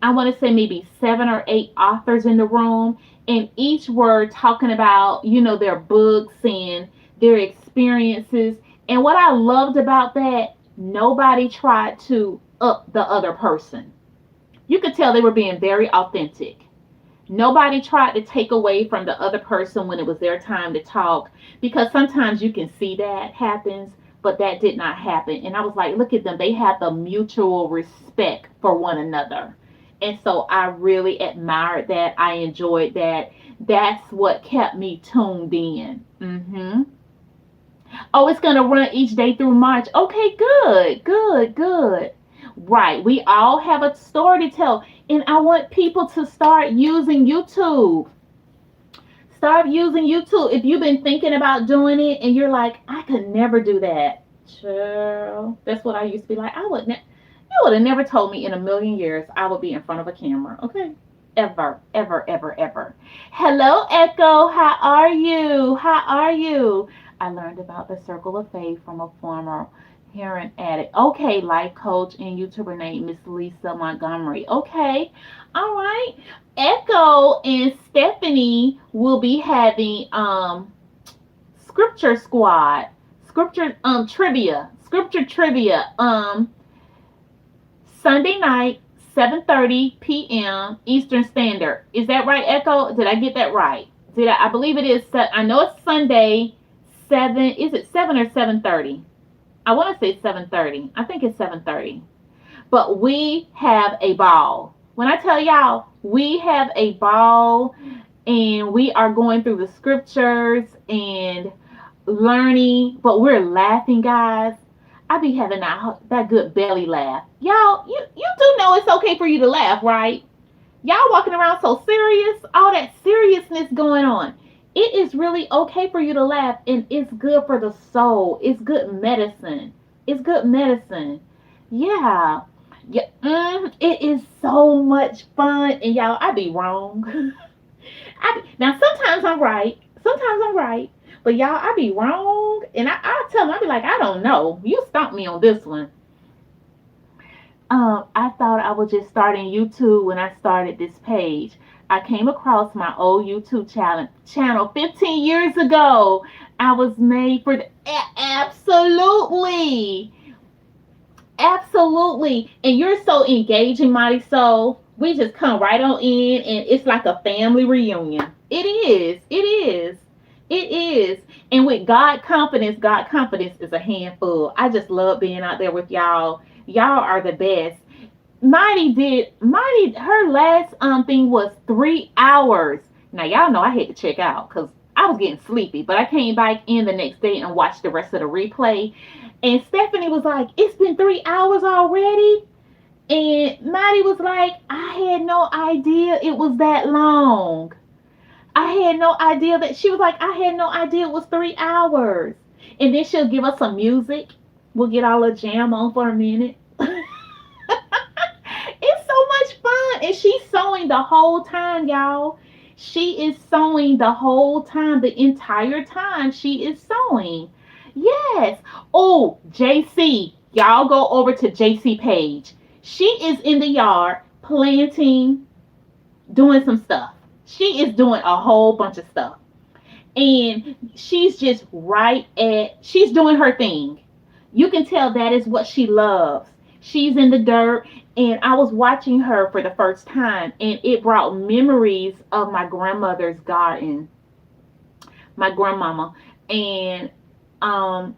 I want to say maybe 7 or 8 authors in the room, and each were talking about, their books and their experiences. And what I loved about that, nobody tried to up the other person. You could tell they were being very authentic. Nobody tried to take away from the other person when it was their time to talk, because sometimes you can see that happens, but that did not happen. And I was like, look at them. They have the mutual respect for one another. And so I really admired that. I enjoyed that. That's what kept me tuned in. Oh, it's going to run each day through March. Okay, good, good, good. Right. We all have a story to tell. And I want people to start using YouTube. Start using YouTube. If you've been thinking about doing it and you're like, I could never do that. Chill. That's what I used to be like. You would have never told me in a million years I would be in front of a camera. Okay. Ever, ever, ever, ever. Hello, Echo. How are you? How are you? I learned about the circle of faith from a former heroin addict. Okay, life coach and YouTuber named Miss Lisa Montgomery. Okay. All right. Echo and Stephanie will be having scripture squad, scripture trivia Sunday night, 7:30 p.m. Eastern Standard. Is that right, Echo? Did I get that right? I believe it is. I know it's Sunday 7. Is it 7 or 7:30? I want to say 7:30. I think it's 7:30. But we have a ball. When I tell y'all, we have a ball, and we are going through the scriptures and learning, but we're laughing, guys. I be having that good belly laugh. Y'all, you do know it's okay for you to laugh, right? Y'all walking around so serious, all that seriousness going on. It is really okay for you to laugh, and it's good for the soul. It's good medicine. It's good medicine. Yeah. Yeah, it is so much fun, and y'all, I be wrong. Now sometimes I'm right, but y'all, I be wrong, and I tell them, I be like, I don't know. You stumped me on this one. I thought I was just starting YouTube when I started this page. I came across my old YouTube channel 15 years ago. I was made for absolutely. Absolutely. And you're so engaging, Mighty Soul. We just come right on in, and it's like a family reunion. It is. It is. It is. And with God confidence is a handful. I just love being out there with y'all. Y'all are the best. Her last thing was 3 hours. Now y'all know I had to check out because I was getting sleepy, but I came back in the next day and watched the rest of the replay. And Stephanie was like, it's been 3 hours already. And Maddie was like, I had no idea it was that long. I had no idea she was like, I had no idea it was 3 hours. And then she'll give us some music. We'll get all a jam on for a minute. It's so much fun. And she's sewing the whole time, y'all. She is sewing the whole time. The entire time she is sewing. Yes. Oh, JC. Y'all go over to JC page. She is in the yard planting, doing some stuff. She is doing a whole bunch of stuff. And she's just she's doing her thing. You can tell that is what she loves. She's in the dirt, and I was watching her for the first time, and it brought memories of my grandmother's garden, my grandmama. And um,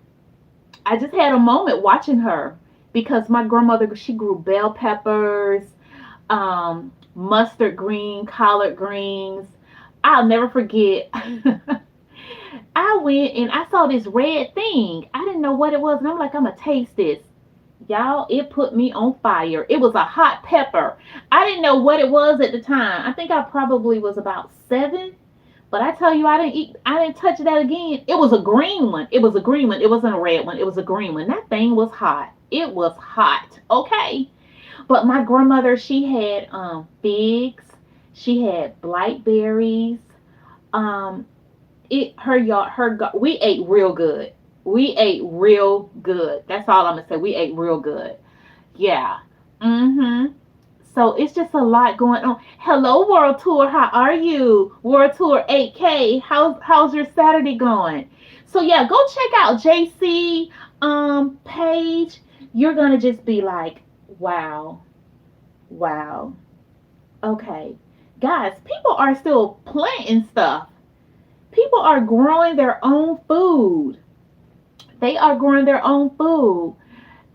I just had a moment watching her because my grandmother, she grew bell peppers, mustard green, collard greens. I'll never forget. I went and I saw this red thing. I didn't know what it was, and I'm like, I'm gonna taste this. Y'all, it put me on fire. It was a hot pepper. I didn't know what it was at the time. I think I probably was about 7. But I tell you, I didn't touch that again. It was a green one. It was a green one. It wasn't a red one. It was a green one. That thing was hot. It was hot. Okay. But my grandmother, she had figs. She had blackberries. Um, we ate real good. We ate real good. That's all I'm gonna say. We ate real good. Yeah. Mm-hmm. So it's just a lot going on. Hello, World Tour. How are you? World Tour 8K. How's your Saturday going? So yeah, go check out JC page. You're gonna just be like, wow, wow. Okay. Guys, people are still planting stuff. People are growing their own food. They are growing their own food.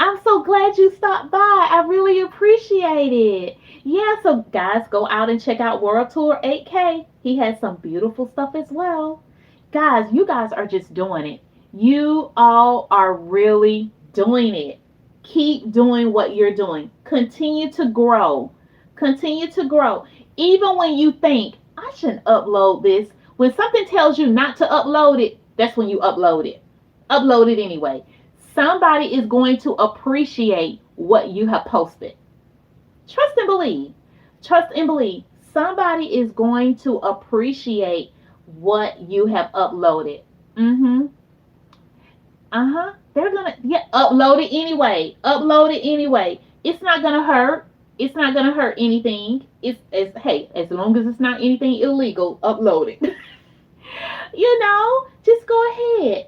I'm so glad you stopped by. I really appreciate it. Yeah, so guys, go out and check out World Tour 8K. He has some beautiful stuff as well. Guys, you guys are just doing it. You all are really doing it. Keep doing what you're doing. Continue to grow. Continue to grow. Even when you think, I shouldn't upload this. When something tells you not to upload it, that's when you upload it. Upload it anyway. Somebody is going to appreciate what you have posted. Trust and believe. Trust and believe. Somebody is going to appreciate what you have uploaded. Mm-hmm. Uh-huh. They're gonna upload it anyway. Upload it anyway. It's not gonna hurt. It's not gonna hurt anything. Hey, as long as it's not anything illegal, upload it. Just go ahead.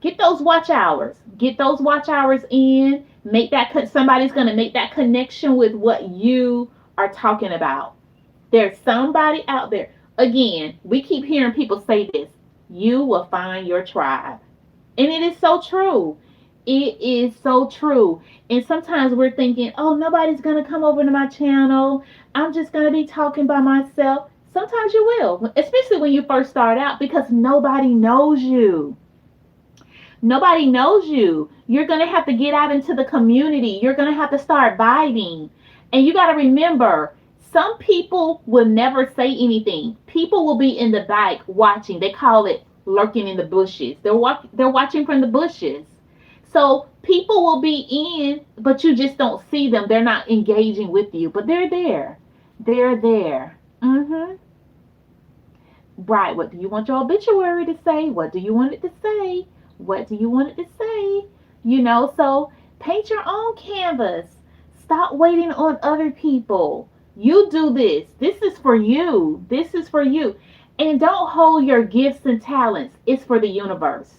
Get those watch hours. Get those watch hours in. Somebody's going to make that connection with what you are talking about. There's somebody out there. Again, we keep hearing people say this. You will find your tribe. And it is so true. It is so true. And sometimes we're thinking, oh, nobody's going to come over to my channel. I'm just going to be talking by myself. Sometimes you will, especially when you first start out, because nobody knows you. Nobody knows you. You're going to have to get out into the community. You're going to have to start vibing. And you got to remember, some people will never say anything. People will be in the back watching. They call it lurking in the bushes. They're watching from the bushes. So people will be in, but you just don't see them. They're not engaging with you, but they're there. They're there. Mm-hmm. Right. What do you want your obituary to say? What do you want it to say? What do you want it to say? So paint your own canvas. Stop waiting on other people. You do this. This is for you. This is for you. And don't hold your gifts and talents. It's for the universe.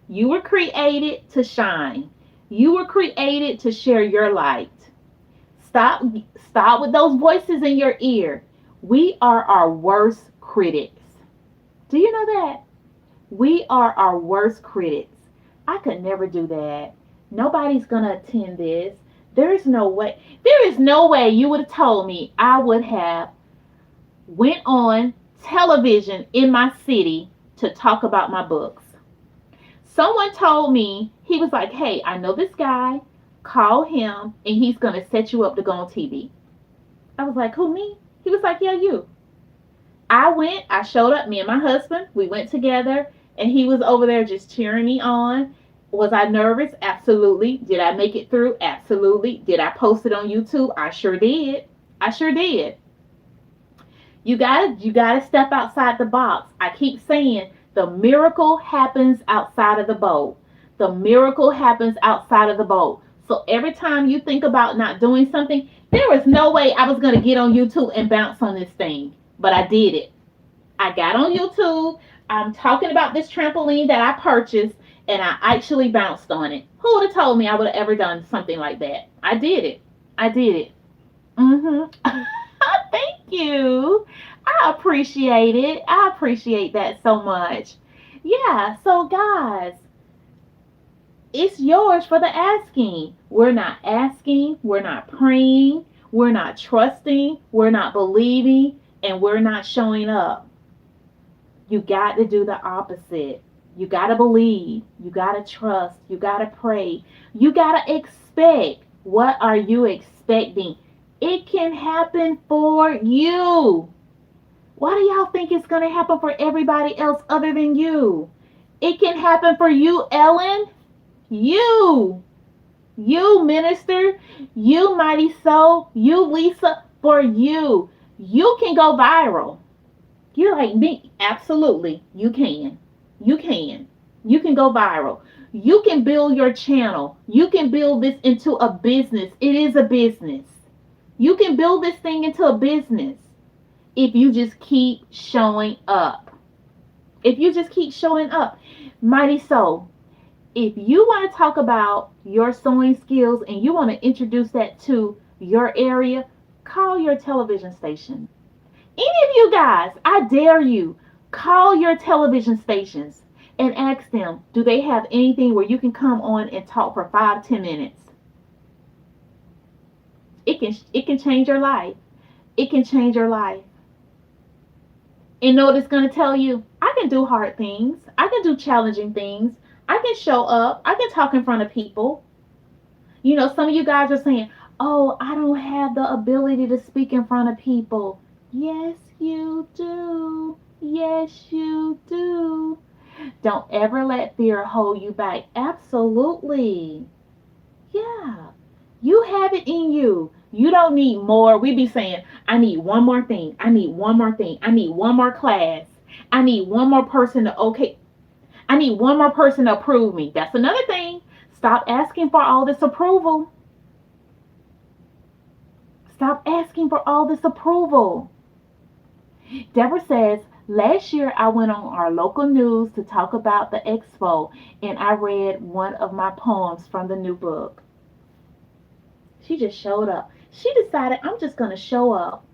You were created to shine. You were created to share your light. Stop with those voices in your ear. We are our worst critics. Do you know that? We are our worst critics. I could never do that. Nobody's going to attend this. There is no way you would have told me I would have went on television in my city to talk about my books. Someone told me, he was like, hey, I know this guy. Call him and he's going to set you up to go on TV. I was like, who, me? He was like, yeah, you. I showed up, me and my husband. We went together. And he was over there just cheering me on. Was I nervous? Absolutely. Did I make it through? Absolutely. Did I post it on YouTube? I sure did. I sure did. You gotta step outside the box. I keep saying the miracle happens outside of the boat. The miracle happens outside of the boat. So every time you think about not doing something, there was no way I was going to get on YouTube and bounce on this thing. But I did it. I got on YouTube. I'm talking about this trampoline that I purchased, and I actually bounced on it. Who would have told me I would have ever done something like that? I did it. I did it. Mm-hmm. Thank you. I appreciate it. I appreciate that so much. Yeah, so guys, it's yours for the asking. We're not asking, we're not praying, we're not trusting, we're not believing, and we're not showing up. You got to do the opposite. You got to believe, you got to trust, you got to pray, you got to expect. What are you expecting? It can happen for you. Why do y'all think it's going to happen for everybody else other than you? It can happen for you, Ellen. You. You, minister. You, mighty soul. You, Lisa. For you. You can go viral. You're like me. Absolutely. You can. You can. You can go viral. You can build your channel. You can build this into a business. It is a business. You can build this thing into a business if you just keep showing up. If you just keep showing up. Mighty soul, if you want to talk about your sewing skills and you want to introduce that to your area, call your television station. Any of you guys, I dare you, call your television stations and ask them, do they have anything where you can come on and talk for 5-10 minutes? It can change your life. It can change your life. And know what it's going to tell you? I can do hard things. I can do challenging things. I can show up. I can talk in front of people. You know, some of you guys are saying, oh, I don't have the ability to speak in front of people. Yes, you do. Yes, you do. Don't ever let fear hold you back. Absolutely. Yeah. You have it in you. You don't need more. We be saying, I need one more thing. I need one more thing. I need one more class. I need one more person to I need one more person to approve me. That's another thing. Stop asking for all this approval. Stop asking for all this approval. Deborah says, last year I went on our local news to talk about the expo and I read one of my poems from the new book. She just showed up. She decided, I'm just going to show up.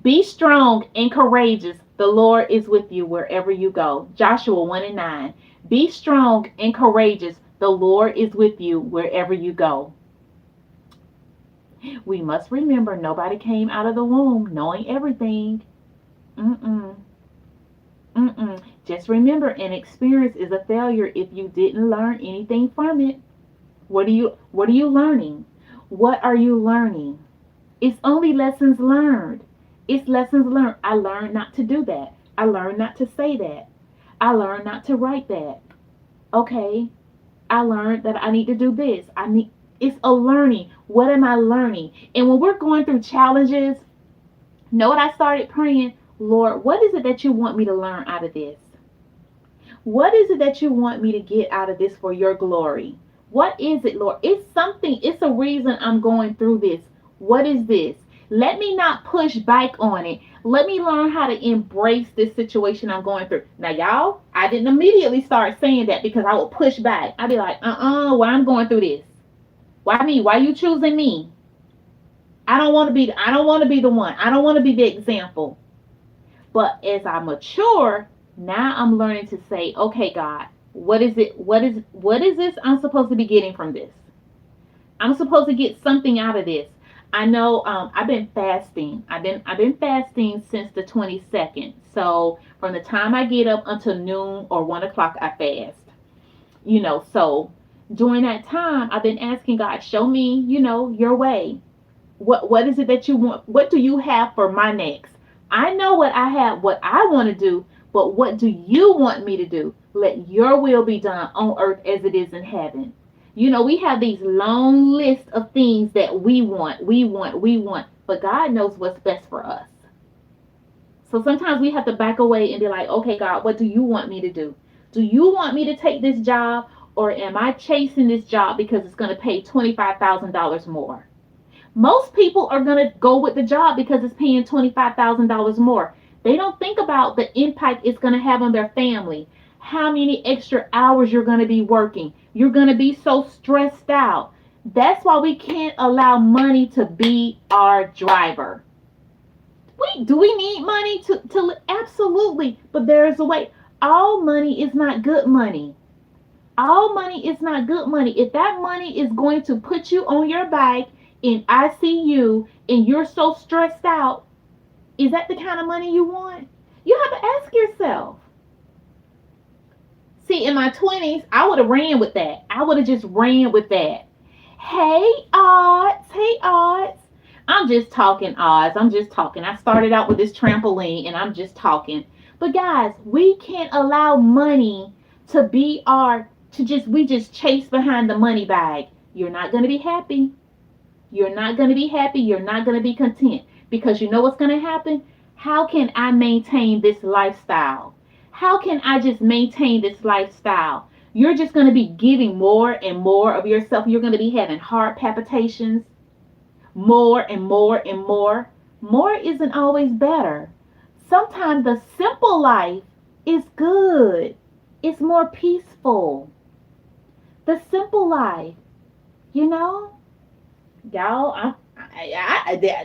Be strong and courageous. The Lord is with you wherever you go. Joshua 1:9. Be strong and courageous. The Lord is with you wherever you go. We must remember nobody came out of the womb knowing everything. Just remember, an experience is a failure if you didn't learn anything from it. What are you learning? What are you learning? It's only lessons learned. It's lessons learned. I learned not to do that. I learned not to say that. I learned not to write that. Okay. I learned that I need to do this. It's a learning. What am I learning? And when we're going through challenges, know what I started praying? Lord, what is it that you want me to learn out of this? What is it that you want me to get out of this for your glory? What is it, Lord? It's something. It's a reason I'm going through this. What is this? Let me not push back on it. Let me learn how to embrace this situation I'm going through. Now, y'all, I didn't immediately start saying that because I would push back. I'd be like, why I'm going through this? Why me? Why you choosing me? I don't want to be the one. I don't want to be the example. But as I mature, now I'm learning to say, okay, God, what is it? What is this I'm supposed to be getting from this? I'm supposed to get something out of this. I know I've been fasting. I've been fasting since the 22nd. So from the time I get up until noon or 1 o'clock, I fast. So during that time, I've been asking God, show me, your way. What is it that you want? What do you have for my next? I know what I have, what I want to do, but what do you want me to do? Let your will be done on earth as it is in heaven. We have these long lists of things that we want, but God knows what's best for us. So sometimes we have to back away and be like, okay, God, what do you want me to do? Do you want me to take this job, or am I chasing this job because it's going to pay $25,000 more? Most people are going to go with the job because it's paying $25,000 more. They don't think about the impact it's going to have on their family, how many extra hours you're going to be working. You're going to be so stressed out. That's why we can't allow money to be our driver. Do we need money to absolutely, but there is a way. All money is not good money. All money is not good money. If that money is going to put you on your back in ICU and you're so stressed out, is that the kind of money you want? You have to ask yourself. See, in my 20s, I would have ran with that. I would have just ran with that. Hey, odds. Hey, odds. I'm just talking, odds. I'm just talking. I started out with this trampoline and I'm just talking. But guys, we can't allow money to be we just chase behind the money bag. You're not going to be happy. You're not going to be happy. You're not going to be content. Because you know what's going to happen? How can I maintain this lifestyle? How can I just maintain this lifestyle? You're just going to be giving more and more of yourself. You're going to be having heart palpitations, more and more and more. More isn't always better. Sometimes the simple life is good. It's more peaceful. The simple life, you know, y'all.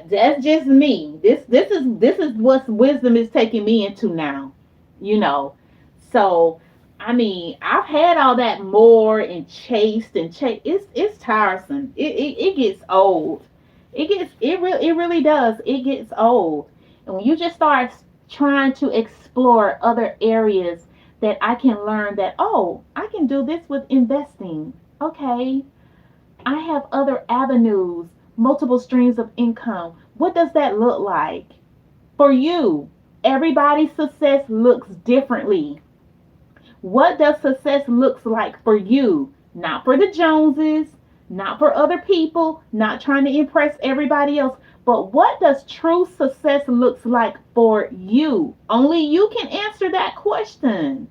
That's just me. This is what wisdom is taking me into now. You know, so I mean, I've had all that more and chased and chased. It's tiresome. It gets old. It really does. It gets old. And when you just start trying to explore other areas that I can learn that, oh, I can do this with investing. Okay, I have other avenues, multiple streams of income. What does that look like for you? Everybody's success looks differently. What does success looks like for you? Not for the Joneses, not for other people, not trying to impress everybody else, but what does true success looks like for you? Only you can answer that question.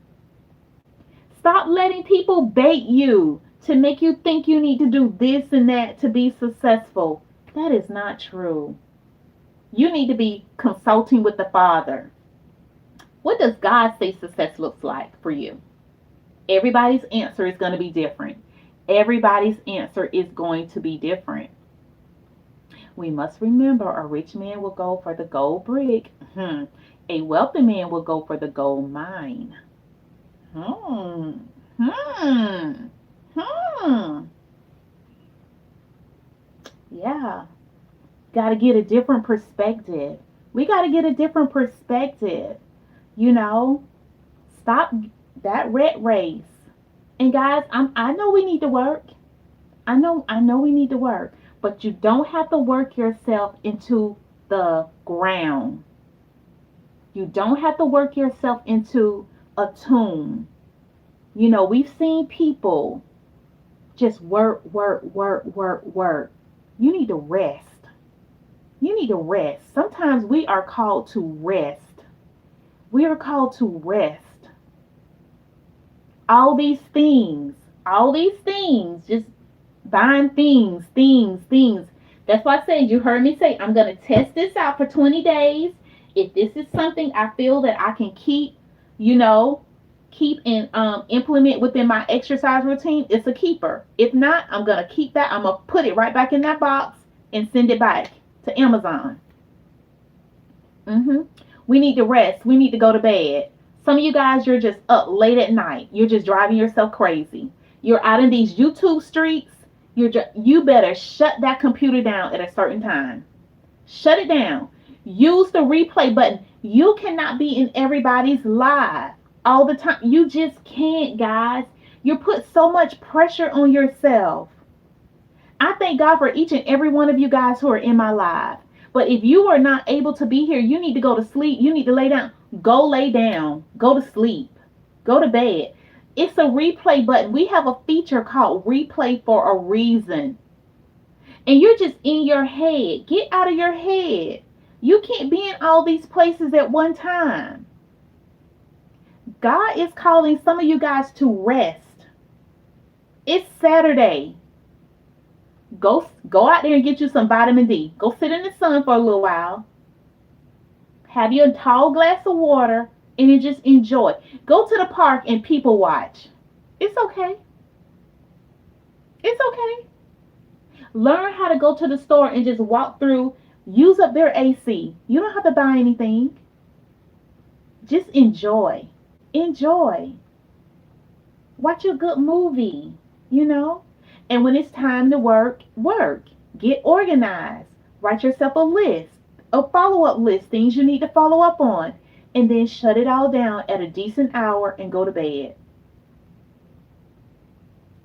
Stop letting people bait you to make you think you need to do this and that to be successful. That is not true. You need to be consulting with the Father. What does God say success looks like for you? Everybody's answer is going to be different. Everybody's answer is going to be different. We must remember a rich man will go for the gold brick. A wealthy man will go for the gold mine. Yeah. Got to get a different perspective. We got to get a different perspective. You know, stop that rat race. And guys, I know we need to work. I know we need to work, but you don't have to work yourself into the ground. You don't have to work yourself into a tomb. You know, we've seen people just work. You need to rest. You need to rest. Sometimes we are called to rest. We are called to rest. All these things, just buying things. That's why I said, you heard me say, I'm going to test this out for 20 days. If this is something I feel that I can keep and implement within my exercise routine, it's a keeper. If not, I'm going to keep that. I'm going to put it right back in that box and send it back to Amazon. We need to rest. We need to go to bed. Some of you guys, you're just up late at night. You're just driving yourself crazy. You're out in these YouTube streets. You better shut that computer down at a certain time. Shut it down. Use the replay button. You cannot be in everybody's live all the time. You just can't, guys. You put so much pressure on yourself. I thank God for each and every one of you guys who are in my live. But if you are not able to be here, you need to go to sleep. You need to lay down. Go lay down. Go to sleep. Go to bed. It's a replay button. We have a feature called replay for a reason. And you're just in your head. Get out of your head. You can't be in all these places at one time. God is calling some of you guys to rest. It's Saturday. Go out there and get you some vitamin D. Go sit in the sun for a little while. Have you a tall glass of water and you just enjoy. Go to the park and people watch. It's okay. It's okay. Learn how to go to the store and just walk through. Use up their AC. You don't have to buy anything. Just enjoy. Enjoy. Watch a good movie, you know? And when it's time to work, work. Get organized. Write yourself a list, a follow up list, things you need to follow up on. And then shut it all down at a decent hour and go to bed.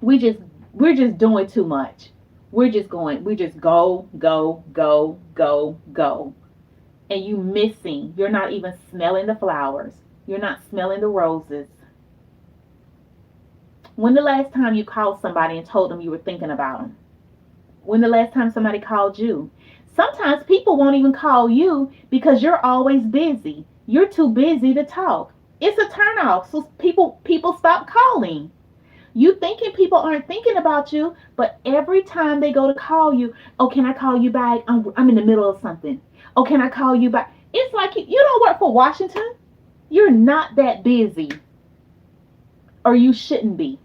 We just we're just doing too much. We just go, go, go, go, go. And you missing. You're not even smelling the flowers. You're not smelling the roses. When the last time you called somebody and told them you were thinking about them? When the last time somebody called you? Sometimes people won't even call you because you're always busy. You're too busy to talk. It's a turnoff. So people stop calling. You thinking people aren't thinking about you, but every time they go to call you, oh, can I call you back? I'm in the middle of something. Oh, can I call you back? It's like you don't work for Washington. You're not that busy, or you shouldn't be.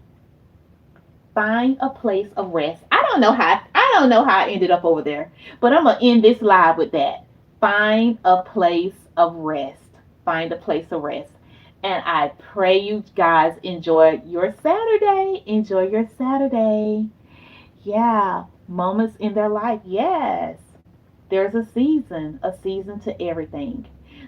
Find a place of rest. I don't know how I ended up over there, but I'm gonna end this live with that. Find a place of rest. Find a place of rest. And I pray you guys enjoy your Saturday. Enjoy your Saturday. Yeah, moments in their life. Yes, there's a season to everything.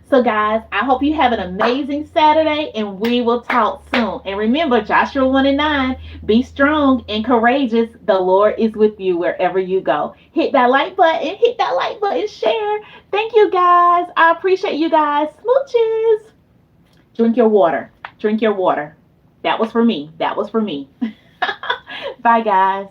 So, guys, I hope you have an amazing Saturday and we will talk soon. And remember, Joshua 1 and 9, be strong and courageous. The Lord is with you wherever you go. Hit that like button, share. Thank you, guys. I appreciate you guys. Smooches. Drink your water. Drink your water. That was for me. That was for me. Bye, guys.